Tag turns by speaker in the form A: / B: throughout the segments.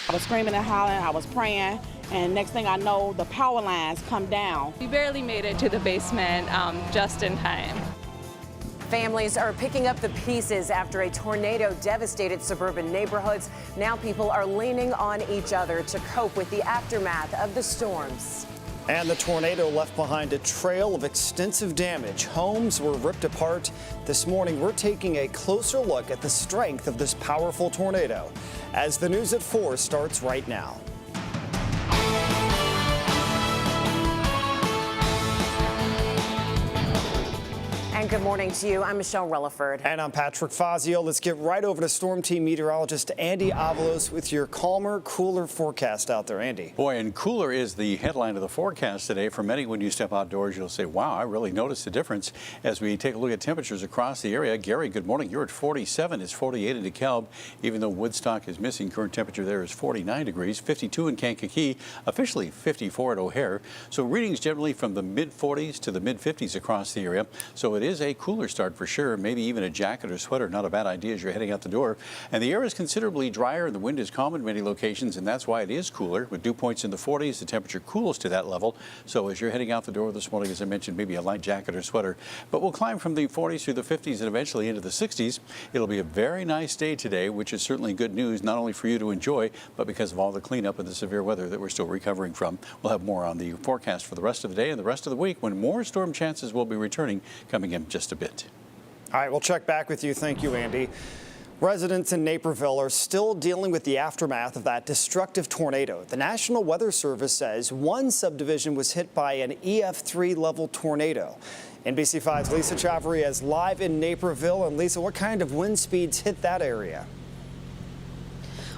A: I was screaming and hollering, I was praying, and next thing I know, the power lines come down.
B: We barely made it to the basement just in time.
C: Families are picking up the pieces after a tornado devastated suburban neighborhoods. Now people are leaning on each other to cope with the aftermath of the storms.
D: And the tornado left behind a trail of extensive damage. Homes were ripped apart. This morning, we're taking a closer look at the strength of this powerful tornado as the news at 4 starts right now.
C: And good morning to you. I'm Michelle Relerford.
D: And I'm Patrick Fazio. Let's get right over to Storm Team meteorologist Andy Avalos with your calmer, cooler forecast out there. Andy.
E: Boy, and cooler is the headline of the forecast today. For many, when you step outdoors, you'll say, wow, I really noticed the difference. As we take a look at temperatures across the area. Gary, good morning. You're at 47. It's 48 in DeKalb. Even though Woodstock is missing, current temperature there is 49 degrees. 52 in Kankakee, officially 54 at O'Hare. So readings generally from the mid-40s to the mid-50s across the area. So it is a cooler start for sure. Maybe even a jacket or sweater, not a bad idea as you're heading out the door. And the air is considerably drier and the wind is calm in many locations, and that's why it is cooler. With dew points in the 40s, the temperature cools to that level. So as you're heading out the door this morning, as I mentioned, maybe a light jacket or sweater. But we'll climb from the 40s through the 50s and eventually into the 60s. It'll be a very nice day today, which is certainly good news, not only for you to enjoy, but because of all the cleanup and the severe weather that we're still recovering from. We'll have more on the forecast for the rest of the day and the rest of the week when more storm chances will be returning coming in just a bit.
D: All right, we'll check back with you. Thank you, Andy. Residents in Naperville are still dealing with the aftermath of that destructive tornado. The National Weather Service says one subdivision was hit by an EF3 level tornado. NBC5's Lisa Chavarria is live in Naperville. And Lisa, what kind of wind speeds hit that area?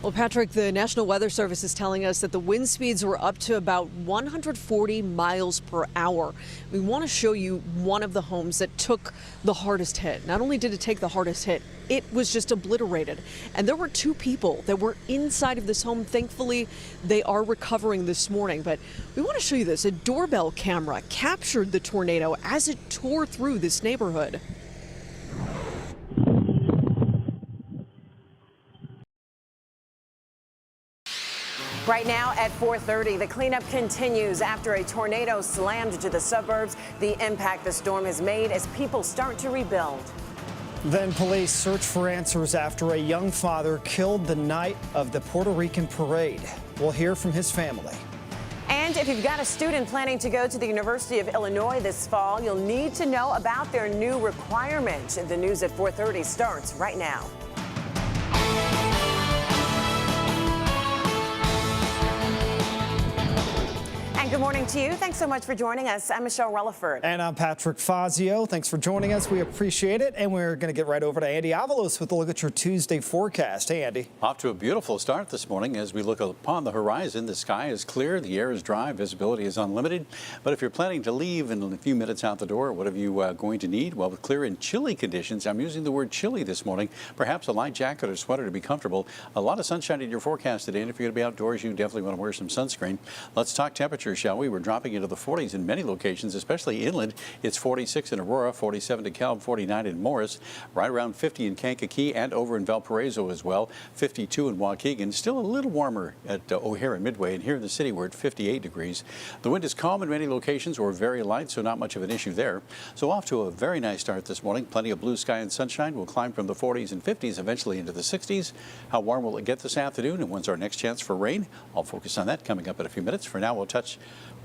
F: Well, Patrick, the National Weather Service is telling us that the wind speeds were up to about 140 miles per hour. We want to show you one of the homes that took the hardest hit. Not only did it take the hardest hit, it was just obliterated. And there were 2 people that were inside of this home. Thankfully, they are recovering this morning. But we want to show you this. A doorbell camera captured the tornado as it tore through this neighborhood.
C: Right now at 4:30, the cleanup continues after a tornado slammed into the suburbs. The impact the storm has made as people start to rebuild.
D: Then police search for answers after a young father killed the night of the Puerto Rican parade. We'll hear from his family.
C: And if you've got a student planning to go to the University of Illinois this fall, you'll need to know about their new requirement. The news at 4:30 starts right now. Good morning to you. Thanks so much for joining us. I'm Michelle Relerford.
D: And I'm Patrick Fazio. Thanks for joining us. We appreciate it. And we're going to get right over to Andy Avalos with a look at your Tuesday forecast. Hey, Andy.
E: Off to a beautiful start this morning as we look upon the horizon. The sky is clear, the air is dry, visibility is unlimited. But if you're planning to leave in a few minutes out the door, what are you going to need? Well, with clear and chilly conditions, I'm using the word chilly this morning, perhaps a light jacket or sweater to be comfortable. A lot of sunshine in your forecast today, and if you're going to be outdoors, you definitely want to wear some sunscreen. Let's talk temperatures, shall we? We're dropping into the 40s in many locations, especially inland. It's 46 in Aurora, 47 in DeKalb, 49 in Morris, right around 50 in Kankakee and over in Valparaiso as well, 52 in Waukegan. Still a little warmer at O'Hare and Midway, and here in the city we're at 58 degrees. The wind is calm in many locations or very light, so not much of an issue there. So off to a very nice start this morning. Plenty of blue sky and sunshine. We'll climb from the 40s and 50s eventually into the 60s. How warm will it get this afternoon, and when's our next chance for rain? I'll focus on that coming up in a few minutes. For now, we'll touch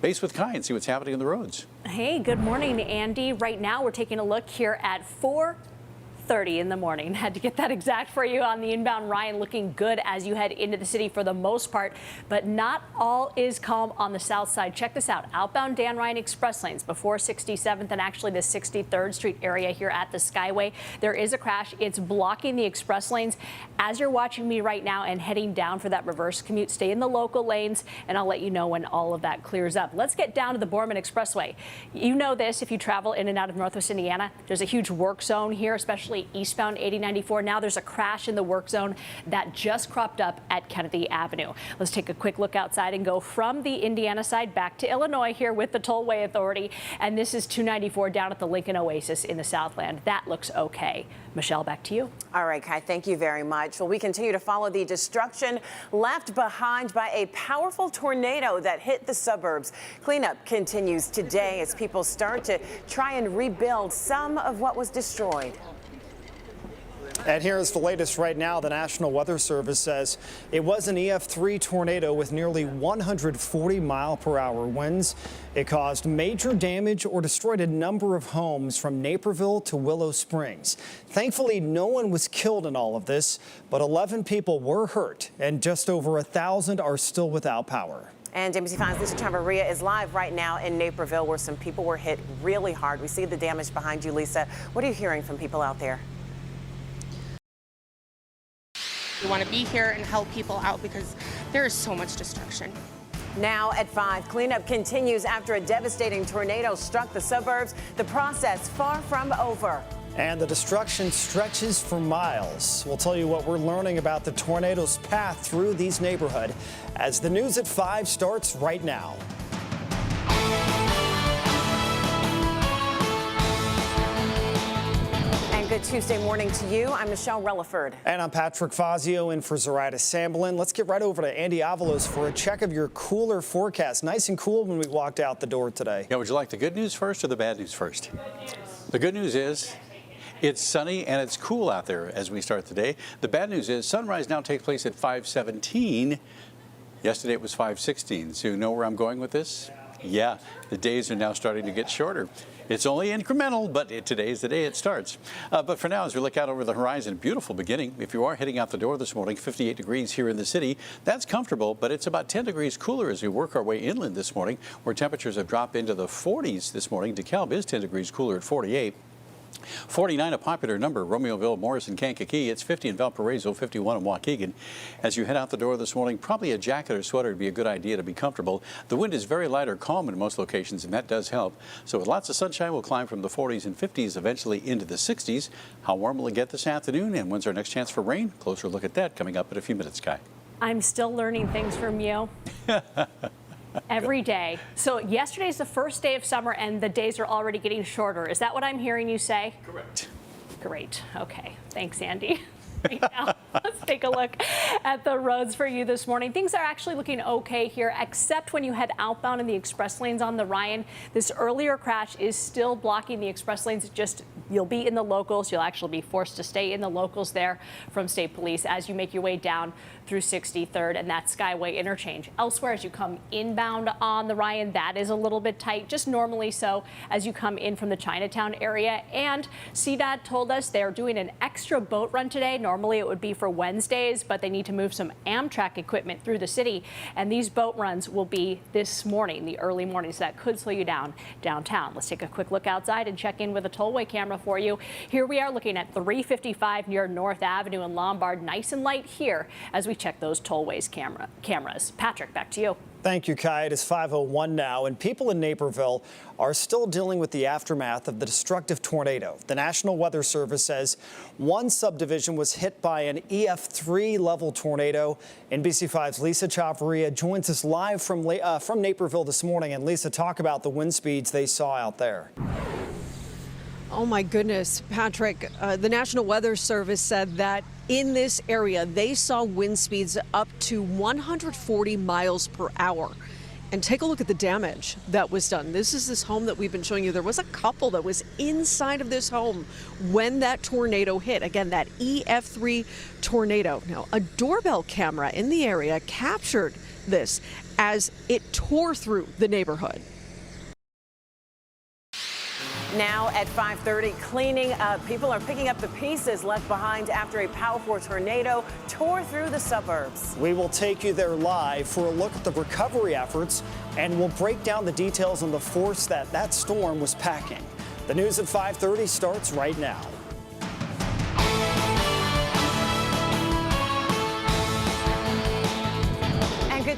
E: base with Kye and see what's happening on the roads.
G: Hey, good morning, Andy. Right now, we're taking a look here at 4:30 in the morning. Had to get that exact for you on the inbound. Ryan, looking good as you head into the city for the most part, but not all is calm on the south side. Check this out. Outbound Dan Ryan Express lanes before 67th and actually the 63rd Street area here at the Skyway. There is a crash. It's blocking the express lanes. As you're watching me right now and heading down for that reverse commute, stay in the local lanes, and I'll let you know when all of that clears up. Let's get down to the Borman Expressway. You know this if you travel in and out of Northwest Indiana. There's a huge work zone here, especially County eastbound 8094. Now there's a crash in the work zone that just cropped up at Kennedy Avenue. Let's take a quick look outside and go from the Indiana side back to Illinois here with the Tollway Authority. And this is 294 down at the Lincoln Oasis in the Southland. That looks okay. Michelle, back to you.
C: All right, Kye, thank you very much. Well, we continue to follow the destruction left behind by a powerful tornado that hit the suburbs. Cleanup continues today as people start to try and rebuild some of what was destroyed.
D: And here's the latest right now. The National Weather Service says it was an EF3 tornado with nearly 140-mile-per-hour winds. It caused major damage or destroyed a number of homes from Naperville to Willow Springs. Thankfully, no one was killed in all of this, but 11 people were hurt and just over 1,000 are still without power.
C: And NBC5's Lisa Chavarria is live right now in Naperville, where some people were hit really hard. We see the damage behind you, Lisa. What are you hearing from people out there?
H: We want to be here and help people out because there is so much destruction.
C: Now at 5, cleanup continues after a devastating tornado struck the suburbs. The process far from over.
D: And the destruction stretches for miles. We'll tell you what we're learning about the tornado's path through these neighborhoods as the news at 5 starts right now.
C: Good Tuesday morning to you. I'm Michelle Relerford.
D: And I'm Patrick Fazio in for Zoraida Samblin. Let's get right over to Andy Avalos for a check of your cooler forecast. Nice and cool when we walked out the door today.
E: Yeah, would you like the good news first or the bad news first? The good news is it's sunny and it's cool out there as we start the day. The bad news is sunrise now takes place at 5:17. Yesterday it was 5:16. So you know where I'm going with this? Yeah, the days are now starting to get shorter. It's only incremental, but today is the day it starts. But for now, as we look out over the horizon, beautiful beginning. If you are heading out the door this morning, 58 degrees here in the city. That's comfortable, but it's about 10 degrees cooler as we work our way inland this morning, where temperatures have dropped into the 40s this morning. DeKalb is 10 degrees cooler at 48. 49, a popular number, Romeoville, Morrison, Kankakee. It's 50 in Valparaiso, 51 in Waukegan. As you head out the door this morning, probably a jacket or sweater would be a good idea to be comfortable. The wind is very light or calm in most locations, and that does help. So with lots of sunshine, we'll climb from the 40s and 50s eventually into the 60s. How warm will it get this afternoon, and when's our next chance for rain? Closer look at that coming up in a few minutes, Kye.
G: I'm still learning things from you. Every day. So yesterday's the first day of summer and the days are already getting shorter. Is that what I'm hearing you say?
E: Correct.
G: Great. Okay. Thanks, Andy. Right now, let's take a look at the roads for you this morning. Things are actually looking okay here, except when you head outbound in the express lanes on the Ryan. This earlier crash is still blocking the express lanes. You'll be in the locals. You'll actually be forced to stay in the locals there from State Police as you make your way down through 63rd and that Skyway interchange. Elsewhere, as you come inbound on the Ryan, that is a little bit tight, just normally so as you come in from the Chinatown area. And CDOT told us they're doing an extra boat run today. Normally it would be for Wednesdays, but they need to move some Amtrak equipment through the city. And these boat runs will be this morning, the early morning, so that could slow you down downtown. Let's take a quick look outside and check in with a tollway camera for you. Here we are looking at 355 near North Avenue in Lombard. Nice and light here as we check those tollways cameras. Patrick, back to you.
D: Thank you, Kye. It is 5:01 now, and people in Naperville are still dealing with the aftermath of the destructive tornado. The National Weather Service says one subdivision was hit by an EF3 level tornado. NBC5's Lisa Chavarria joins us live from Naperville this morning. And Lisa, talk about the wind speeds they saw out there.
F: Oh my goodness, Patrick, the National Weather Service said that in this area, they saw wind speeds up to 140 miles per hour. And take a look at the damage that was done. This is this home that we've been showing you. There was a couple that was inside of this home when that tornado hit. Again, that EF3 tornado. Now, a doorbell camera in the area captured this as it tore through the neighborhood.
C: Now at 5:30, cleaning up. People are picking up the pieces left behind after a powerful tornado tore through the suburbs.
D: We will take you there live for a look at the recovery efforts, and we'll break down the details on the force that storm was packing. The news at 5:30 starts right now.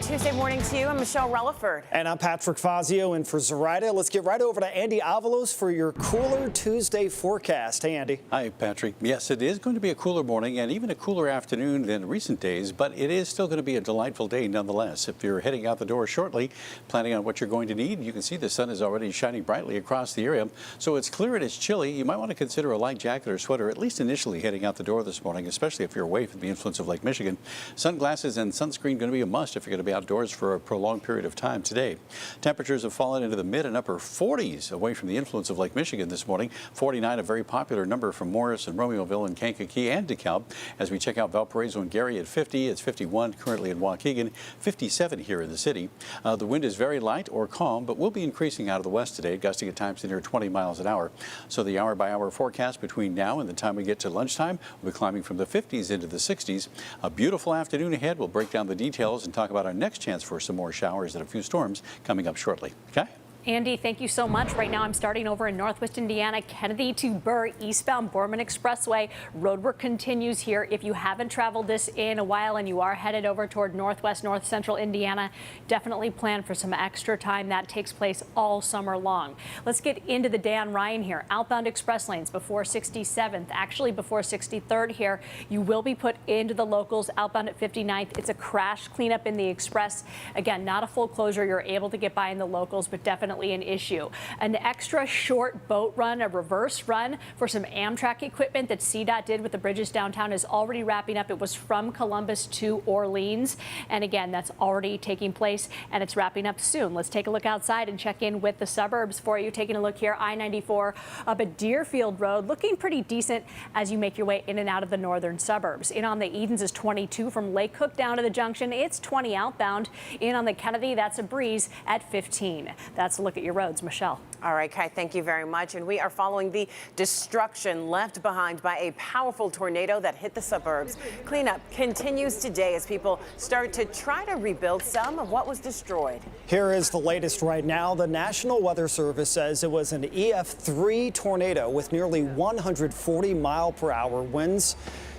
C: Tuesday morning to you. I'm Michelle Relerford.
D: And I'm Patrick Fazio in for Chavarria. Let's get right over to Andy Avalos for your cooler Tuesday forecast. Hey, Andy.
E: Hi, Patrick. Yes, it is going to be a cooler morning and even a cooler afternoon than recent days, but it is still going to be a delightful day nonetheless. If you're heading out the door shortly, planning on what you're going to need, you can see the sun is already shining brightly across the area. So it's clear and it's chilly. You might want to consider a light jacket or sweater, at least initially heading out the door this morning, especially if you're away from the influence of Lake Michigan. Sunglasses and sunscreen going to be a must if you're going to be outdoors for a prolonged period of time today. Temperatures have fallen into the mid and upper 40s away from the influence of Lake Michigan this morning. 49, a very popular number from Morris and Romeoville and Kankakee and DeKalb. As we check out Valparaiso and Gary at 50, it's 51 currently in Waukegan, 57 here in the city. The wind is very light or calm, but will be increasing out of the west today, gusting at times to near 20 miles an hour. So the hour-by-hour forecast between now and the time we get to lunchtime will be climbing from the 50s into the 60s. A beautiful afternoon ahead. We'll break down the details and talk about our next chance for some more showers and a few storms coming up shortly. Okay?
G: Andy, thank you so much. Right now I'm starting over in Northwest Indiana, Kennedy to Burr, eastbound Borman Expressway. Roadwork continues here. If you haven't traveled this in a while and you are headed over toward Northwest, North Central Indiana, definitely plan for some extra time. That takes place all summer long. Let's get into the day on Ryan here. Outbound express lanes before 67th, actually before 63rd here. You will be put into the locals outbound at 59th. It's a crash cleanup in the express. Again, not a full closure. You're able to get by in the locals, but definitely an issue. An extra short boat run, a reverse run for some Amtrak equipment that CDOT did with the bridges downtown is already wrapping up. It was from Columbus to Orleans. And again, that's already taking place and it's wrapping up soon. Let's take a look outside and check in with the suburbs for you. Taking a look here, I-94 up at Deerfield Road, looking pretty decent as you make your way in and out of the northern suburbs. In on the Edens is 22 from Lake Cook down to the junction. It's 20 outbound. In on the Kennedy, that's a breeze at 15. That's a look at your roads. Michelle.
C: All right, Kye, thank you very much. And we are following the destruction left behind by a powerful tornado that hit the suburbs. Cleanup continues today as people start to try to rebuild some of what was destroyed.
D: Here is the latest right now. The National Weather Service says it was an EF3 tornado with nearly 140-mile-per-hour winds.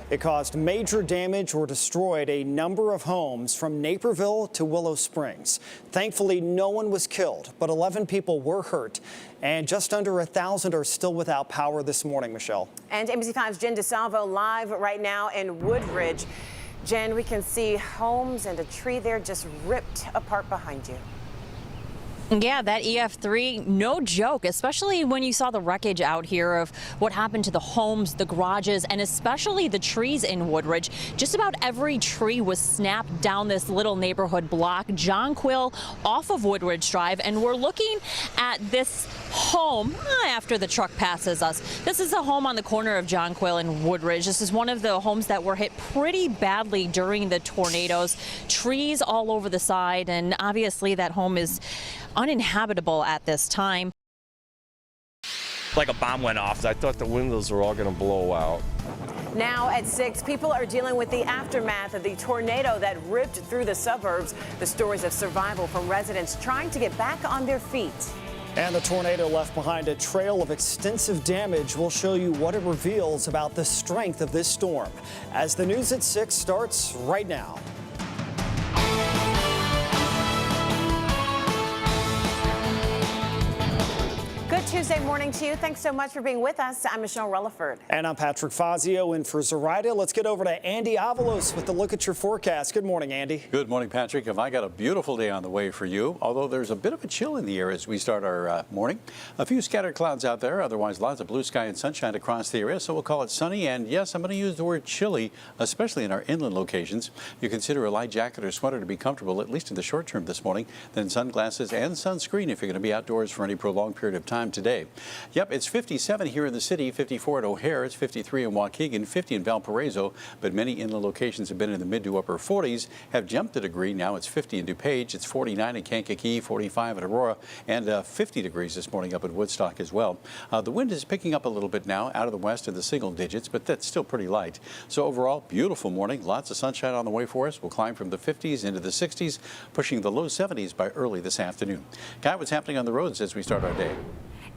D: It caused major damage or destroyed a number of homes from Naperville to Willow Springs. Thankfully, no one was killed, but 11 people were hurt, and just under 1,000 are still without power this morning, Michelle.
C: And NBC5's Jen DeSalvo live right now in Woodridge. Jen, we can see homes and a tree there just ripped apart behind you.
I: Yeah, that EF3, no joke, especially when you saw the wreckage out here of what happened to the homes, the garages, and especially the trees in Woodridge. Just about every tree was snapped down this little neighborhood block, Jonquil off of Woodridge Drive, and we're looking at this home after the truck passes us. This is a home on the corner of Jonquil and Woodridge. This is one of the homes that were hit pretty badly during the tornadoes. Trees all over the side, and obviously that home is uninhabitable at this time.
J: Like a bomb went off. I thought the windows were all going to blow out.
C: Now at 6, people are dealing with the aftermath of the tornado that ripped through the suburbs. The stories of survival from residents trying to get back on their feet.
D: And the tornado left behind a trail of extensive damage. We'll show you what it reveals about the strength of this storm as the news at 6 starts right now.
C: Good Tuesday morning to you. Thanks so much for being with us. I'm Michelle Relerford.
D: And I'm Patrick Fazio in for Chavarria. Let's get over to Andy Avalos with a look at your forecast. Good morning, Andy.
E: Good morning, Patrick. Have I got a beautiful day on the way for you, although there's a bit of a chill in the air as we start our morning. A few scattered clouds out there, otherwise lots of blue sky and sunshine across the area, so we'll call it sunny. And yes, I'm going to use the word chilly, especially in our inland locations. You consider a light jacket or sweater to be comfortable, at least in the short term this morning, then sunglasses and sunscreen if you're going to be outdoors for any prolonged period of time today. Yep, it's 57 here in the city, 54 at O'Hare, it's 53 in Waukegan, 50 in Valparaiso, but many inland locations have been in the mid to upper 40s, have jumped a degree. Now it's 50 in DuPage, it's 49 in Kankakee, 45 at Aurora, and 50 degrees this morning up at Woodstock as well. The wind is picking up a little bit now out of the west in the single digits, but that's still pretty light. So overall, beautiful morning, lots of sunshine on the way for us. We'll climb from the 50s into the 60s, pushing the low 70s by early this afternoon. Kye, what's happening on the roads as we start our day?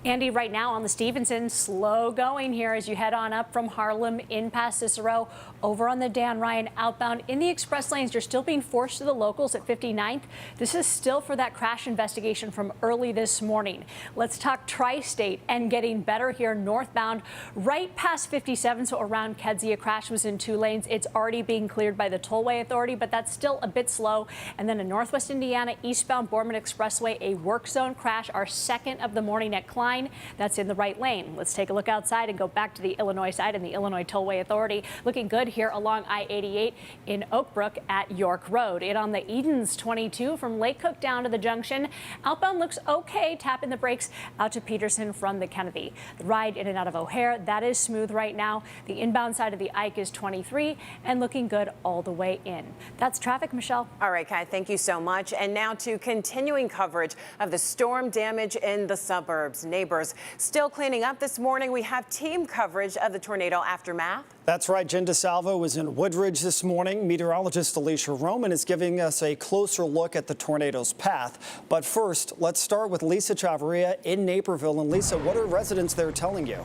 G: Andy, right now on the Stevenson, slow going here as you head on up from Harlem in past Cicero, over on the Dan Ryan outbound in the express lanes. You're still being forced to the locals at 59th. This is still for that crash investigation from early this morning. Let's talk tri-state and getting better here northbound right past 57. So around Kedzie, a crash was in 2 lanes. It's already being cleared by the Tollway Authority, but that's still a bit slow. And then in Northwest Indiana, eastbound Borman Expressway, a work zone crash, our second of the morning at Klein. That's in the right lane. Let's take a look outside and go back to the Illinois side and the Illinois Tollway Authority. Looking good here along I-88 in Oak Brook at York Road. In on the Edens 22 from Lake Cook down to the junction. Outbound looks okay, tapping the brakes out to Peterson from the Kennedy. The ride in and out of O'Hare, that is smooth right now. The inbound side of the Ike is 23 and looking good all the way in. That's traffic, Michelle.
C: All right, Kye, thank you so much. And now to continuing coverage of the storm damage in the suburbs. Neighbors still cleaning up this morning. We have team coverage of the tornado aftermath.
D: That's right. Jen DeSalvo was in Woodridge this morning. Meteorologist Alicia Roman is giving us a closer look at the tornado's path. But first, let's start with Lisa Chavarria in Naperville. And Lisa, what are residents there telling you?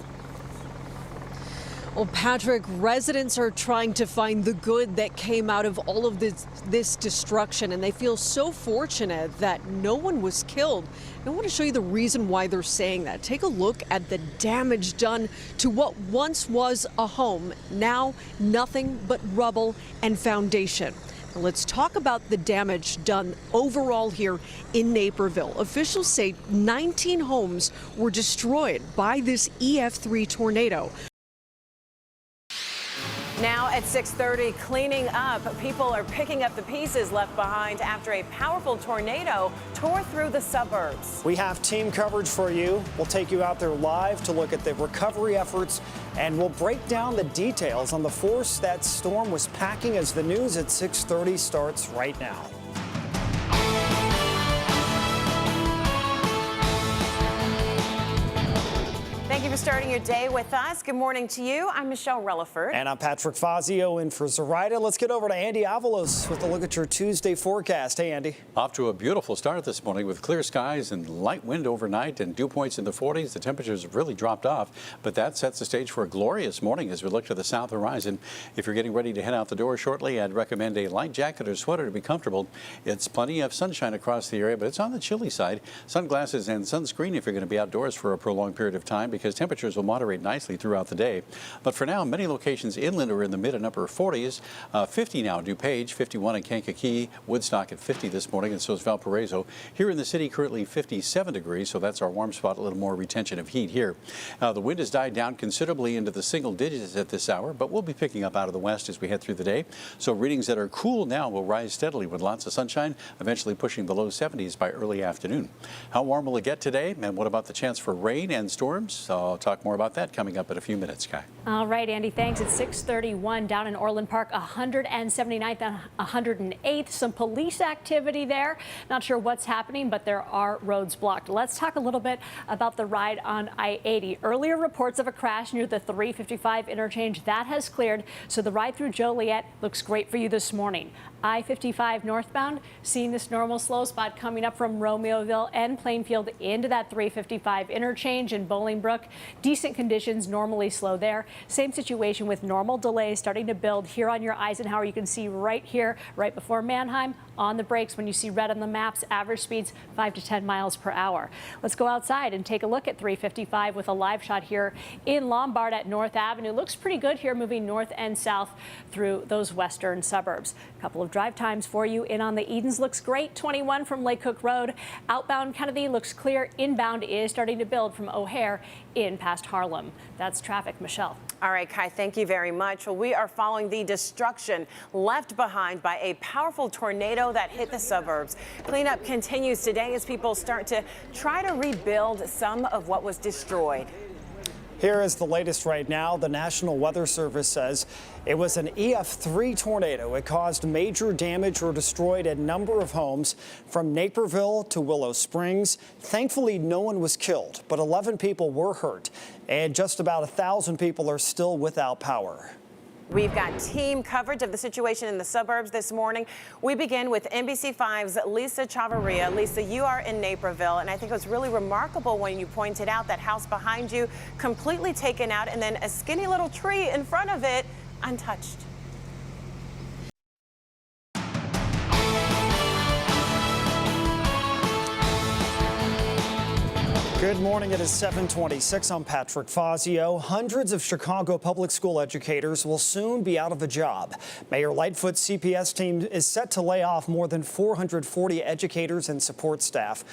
F: Well, Patrick, residents are trying to find the good that came out of all of this destruction, and they feel so fortunate that no one was killed. I want to show you the reason why they're saying that. Take a look at the damage done to what once was a home. Now, nothing but rubble and foundation. Now, let's talk about the damage done overall here in Naperville. Officials say 19 homes were destroyed by this EF3 tornado.
C: Now at 6:30, cleaning up. People are picking up the pieces left behind after a powerful tornado tore through the suburbs.
D: We have team coverage for you. We'll take you out there live to look at the recovery efforts, and we'll break down the details on the force that storm was packing as the news at 6:30 starts right now.
C: Thank you for starting your day with us. Good morning to you. I'm Michelle Relerford.
D: And I'm Patrick Fazio in for Zoraida. Let's get over to Andy Avalos with a look at your Tuesday forecast. Hey, Andy.
E: Off to a beautiful start this morning with clear skies and light wind overnight and dew points in the 40s. The temperatures have really dropped off, but that sets the stage for a glorious morning as we look to the south horizon. If you're getting ready to head out the door shortly, I'd recommend a light jacket or sweater to be comfortable. It's plenty of sunshine across the area, but it's on the chilly side. Sunglasses and sunscreen if you're going to be outdoors for a prolonged period of time, because temperatures will moderate nicely throughout the day. But for now, many locations inland are in the mid and upper 40s. 50 now, DuPage, 51 in Kankakee, Woodstock at 50 this morning, and so is Valparaiso. Here in the city, currently 57 degrees, so that's our warm spot, a little more retention of heat here. The wind has died down considerably into the single digits at this hour, but we'll be picking up out of the west as we head through the day. So readings that are cool now will rise steadily with lots of sunshine, eventually pushing the low 70s by early afternoon. How warm will it get today? And what about the chance for rain and storms? I'll talk more about that coming up in a few minutes, Kye.
G: All right, Andy, thanks. It's 6:31 down in Orland Park, 179th and 108th. Some police activity there. Not sure what's happening, but there are roads blocked. Let's talk a little bit about the ride on I-80. Earlier reports of a crash near the 355 interchange. That has cleared, so the ride through Joliet looks great for you this morning. I-55 northbound, seeing this normal slow spot coming up from Romeoville and Plainfield into that 355 interchange in Bolingbrook. Decent conditions, normally slow there. Same situation with normal delays starting to build here on your Eisenhower. You can see right here, right before Mannheim, on the brakes when you see red on the maps, average speeds 5 to 10 miles per hour. Let's go outside and take a look at 355 with a live shot here in Lombard at North Avenue. Looks pretty good here, moving north and south through those western suburbs. A couple of drive times for you. In on the Edens looks great, 21 from Lake Cook Road. Outbound Kennedy looks clear. Inbound is starting to build from O'Hare in past Harlem. That's traffic, Michelle.
C: All right, Kye, thank you very much. Well, we are following the destruction left behind by a powerful tornado that hit the suburbs. Cleanup continues today as people start to try to rebuild some of what was destroyed.
D: Here is the latest right now. The National Weather Service says it was an EF3 tornado. It caused major damage or destroyed a number of homes from Naperville to Willow Springs. Thankfully, no one was killed, but 11 people were hurt, and just about 1,000 people are still without power.
C: We've got team coverage of the situation in the suburbs this morning. We begin with NBC5's Lisa Chavarria. Lisa, you are in Naperville, and I think it was really remarkable when you pointed out that house behind you completely taken out and then a skinny little tree in front of it untouched.
D: Good morning. It is 7:26. I'm Patrick Fazio. Hundreds of Chicago public school educators will soon be out of a job. Mayor Lightfoot's CPS team is set to lay off more than 440 educators and support staff.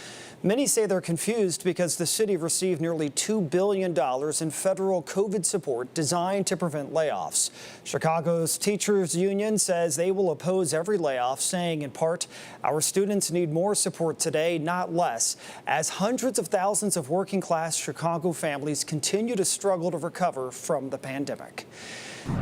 D: Many say they're confused because the city received nearly $2 billion in federal COVID support designed to prevent layoffs. Chicago's teachers union says they will oppose every layoff, saying in part, "Our students need more support today, not less," as hundreds of thousands of working class Chicago families continue to struggle to recover from the pandemic.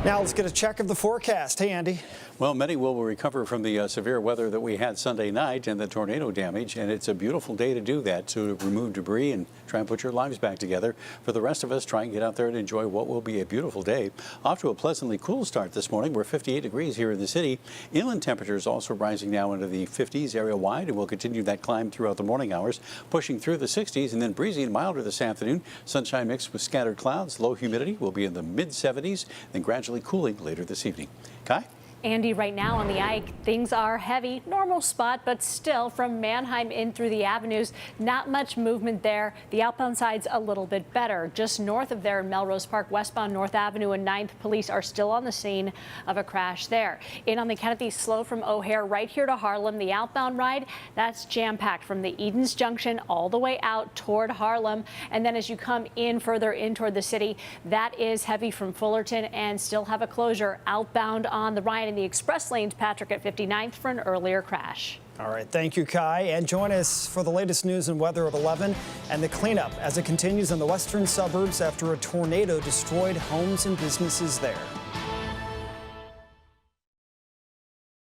D: Now let's get a check of the forecast. Hey, Andy.
E: Well, many will recover from the severe weather that we had Sunday night and the tornado damage, and it's a beautiful day to do that, to remove debris and try and put your lives back together. For the rest of us, try and get out there and enjoy what will be a beautiful day. Off to a pleasantly cool start this morning. We're 58 degrees here in the city. Inland temperatures also rising now into the 50s area-wide, and we'll continue that climb throughout the morning hours, pushing through the 60s and then breezy and milder this afternoon. Sunshine mixed with scattered clouds. Low humidity will be in the mid-70s, then gradually cooling later this evening. Kye?
G: Andy, right now on the Ike, things are heavy, normal spot, but still from Mannheim in through the avenues, not much movement there. The outbound side's a little bit better. Just north of there in Melrose Park, westbound North Avenue and 9th, police are still on the scene of a crash there. In on the Kennedy slow from O'Hare right here to Harlem. The outbound ride, that's jam-packed from the Edens Junction all the way out toward Harlem. And then as you come in further in toward the city, that is heavy from Fullerton and still have a closure outbound on the Ryan in the express lanes, Patrick, at 59th for an earlier crash.
D: All right. Thank you, Kye. And join us for the latest news and weather at 11 and the cleanup as it continues in the western suburbs after a tornado destroyed homes and businesses there.